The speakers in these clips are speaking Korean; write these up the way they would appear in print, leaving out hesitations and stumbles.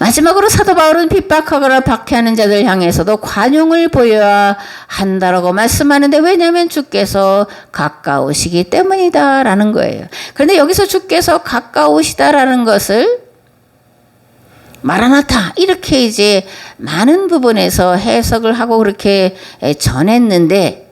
마지막으로 사도 바울은 핍박하거나 박해하는 자들 향해서도 관용을 보여야 한다라고 말씀하는데, 왜냐하면 주께서 가까우시기 때문이다라는 거예요. 그런데 여기서 주께서 가까우시다라는 것을 마라나타 이렇게 이제 많은 부분에서 해석을 하고 그렇게 전했는데,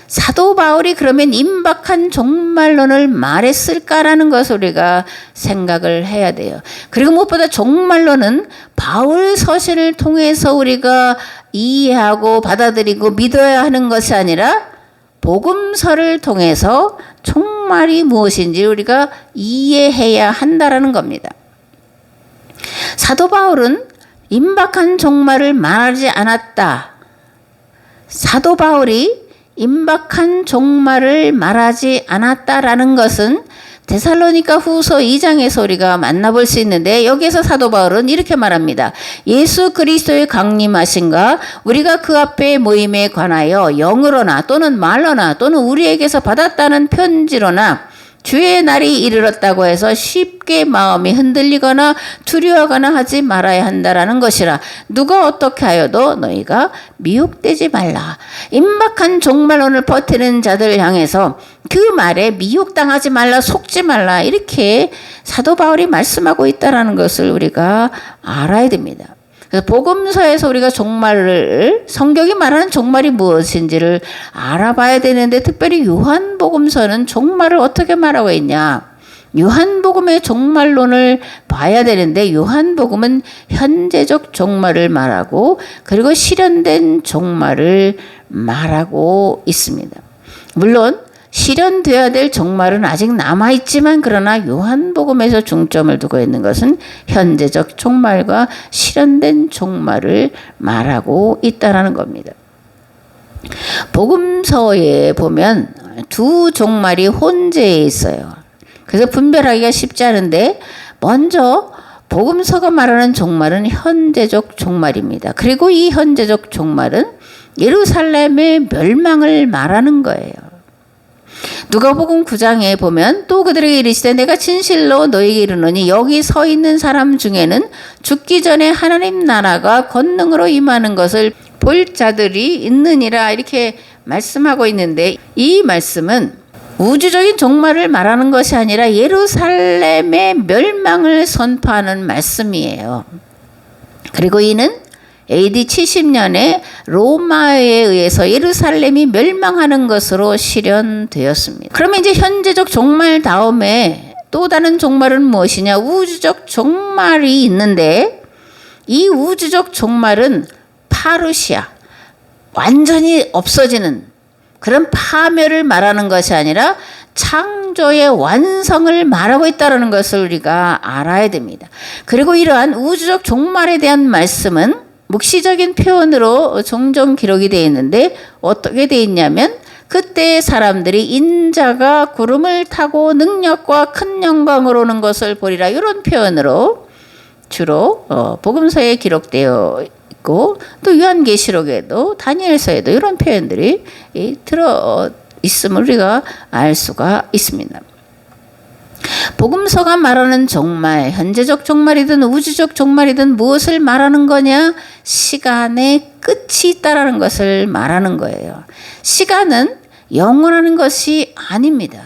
사도 바울이 그러면 임박한 종말론을 말했을까라는 것을 우리가 생각을 해야 돼요. 그리고 무엇보다 종말론은 바울 서신을 통해서 우리가 이해하고 받아들이고 믿어야 하는 것이 아니라 복음서를 통해서 종말이 무엇인지 우리가 이해해야 한다라는 겁니다. 사도 바울은 임박한 종말을 말하지 않았다. 사도 바울이 임박한 종말을 말하지 않았다라는 것은 데살로니가 후서 2장에서 우리가 만나볼 수 있는데, 여기에서 사도 바울은 이렇게 말합니다. 예수 그리스도의 강림하심과 우리가 그 앞에 모임에 관하여 영으로나 또는 말로나 또는 우리에게서 받았다는 편지로나 주의 날이 이르렀다고 해서 쉽게 마음이 흔들리거나 두려워하거나 하지 말아야 한다라는 것이라. 누가 어떻게 하여도 너희가 미혹되지 말라. 임박한 종말론을 버티는 자들 향해서 그 말에 미혹당하지 말라, 속지 말라, 이렇게 사도 바울이 말씀하고 있다는 것을 우리가 알아야 됩니다. 그래서 복음서에서 우리가 종말을, 성경이 말하는 종말이 무엇인지를 알아봐야 되는데, 특별히 요한복음서는 종말을 어떻게 말하고 있냐. 요한복음의 종말론을 봐야 되는데, 요한복음은 현재적 종말을 말하고 그리고 실현된 종말을 말하고 있습니다. 물론 실현되어야 될 종말은 아직 남아있지만, 그러나 요한복음에서 중점을 두고 있는 것은 현재적 종말과 실현된 종말을 말하고 있다는 겁니다. 복음서에 보면 두 종말이 혼재해 있어요. 그래서 분별하기가 쉽지 않은데, 먼저 복음서가 말하는 종말은 현재적 종말입니다. 그리고 이 현재적 종말은 예루살렘의 멸망을 말하는 거예요. 누가복음 9장에 보면 또 그들에게 이르시되 내가 진실로 너희에게 이르노니 여기 서 있는 사람 중에는 죽기 전에 하나님 나라가 권능으로 임하는 것을 볼 자들이 있느니라, 이렇게 말씀하고 있는데, 이 말씀은 우주적인 종말을 말하는 것이 아니라 예루살렘의 멸망을 선포하는 말씀이에요. 그리고 이는 AD 70년에 로마에 의해서 예루살렘이 멸망하는 것으로 실현되었습니다. 그러면 이제 현재적 종말 다음에 또 다른 종말은 무엇이냐? 우주적 종말이 있는데, 이 우주적 종말은 파루시아, 완전히 없어지는 그런 파멸을 말하는 것이 아니라 창조의 완성을 말하고 있다는 것을 우리가 알아야 됩니다. 그리고 이러한 우주적 종말에 대한 말씀은 묵시적인 표현으로 종종 기록이 되어 있는데, 어떻게 되어 있냐면, 그때 사람들이 인자가 구름을 타고 능력과 큰 영광으로 오는 것을 보리라, 이런 표현으로 주로 복음서에 기록되어 있고, 또 요한계시록에도 다니엘서에도 이런 표현들이 들어 있음을 우리가 알 수가 있습니다. 복음서가 말하는 종말, 현재적 종말이든 우주적 종말이든 무엇을 말하는 거냐? 시간의 끝이 있다라는 것을 말하는 거예요. 시간은 영원하는 것이 아닙니다.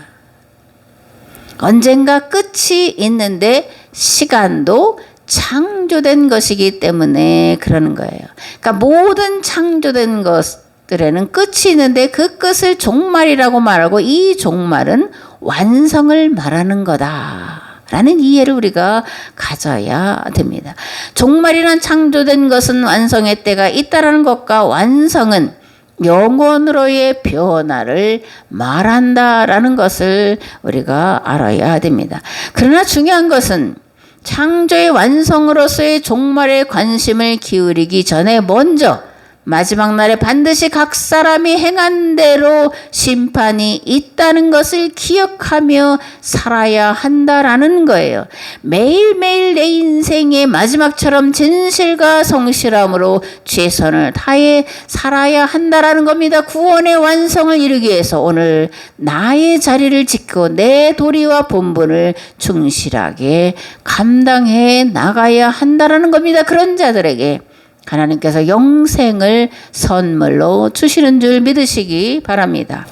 언젠가 끝이 있는데, 시간도 창조된 것이기 때문에 그러는 거예요. 그러니까 모든 창조된 것들에는 끝이 있는데, 그 끝을 종말이라고 말하고, 이 종말은 완성을 말하는 거다라는 이해를 우리가 가져야 됩니다. 종말이란 창조된 것은 완성의 때가 있다라는 것과, 완성은 영원으로의 변화를 말한다라는 것을 우리가 알아야 됩니다. 그러나 중요한 것은 창조의 완성으로서의 종말에 관심을 기울이기 전에 먼저 마지막 날에 반드시 각 사람이 행한 대로 심판이 있다는 것을 기억하며 살아야 한다라는 거예요. 매일매일 내 인생의 마지막처럼 진실과 성실함으로 최선을 다해 살아야 한다라는 겁니다. 구원의 완성을 이루기 위해서 오늘 나의 자리를 지키고 내 도리와 본분을 충실하게 감당해 나가야 한다라는 겁니다. 그런 자들에게 하나님께서 영생을 선물로 주시는 줄 믿으시기 바랍니다.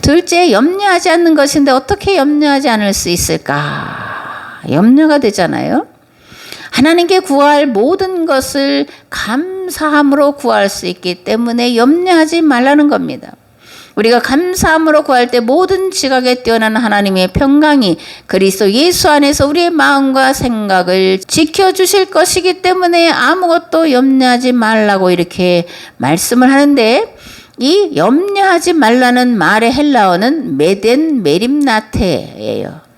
둘째, 염려하지 않는 것인데 어떻게 염려하지 않을 수 있을까? 염려가 되잖아요. 하나님께 구할 모든 것을 감사함으로 구할 수 있기 때문에 염려하지 말라는 겁니다. 우리가 감사함으로 구할 때 모든 지각에 뛰어난 하나님의 평강이 그리스도 예수 안에서 우리의 마음과 생각을 지켜주실 것이기 때문에 아무것도 염려하지 말라고 이렇게 말씀을 하는데, 이 염려하지 말라는 말의 헬라어는 메덴 메림나테예요.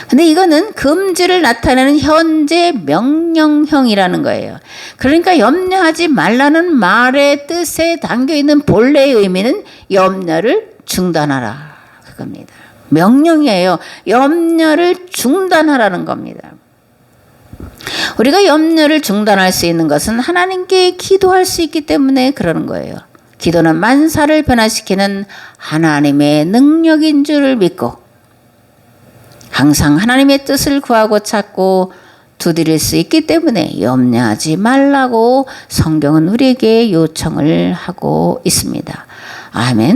근데 이거는 금지를 나타내는 현재 명령형이라는 거예요. 그러니까 염려하지 말라는 말의 뜻에 담겨있는 본래의 의미는 염려를 중단하라, 그겁니다. 명령이에요. 염려를 중단하라는 겁니다. 우리가 염려를 중단할 수 있는 것은 하나님께 기도할 수 있기 때문에 그러는 거예요. 기도는 만사를 변화시키는 하나님의 능력인 줄을 믿고 항상 하나님의 뜻을 구하고 찾고 두드릴 수 있기 때문에 염려하지 말라고 성경은 우리에게 요청을 하고 있습니다. 아멘.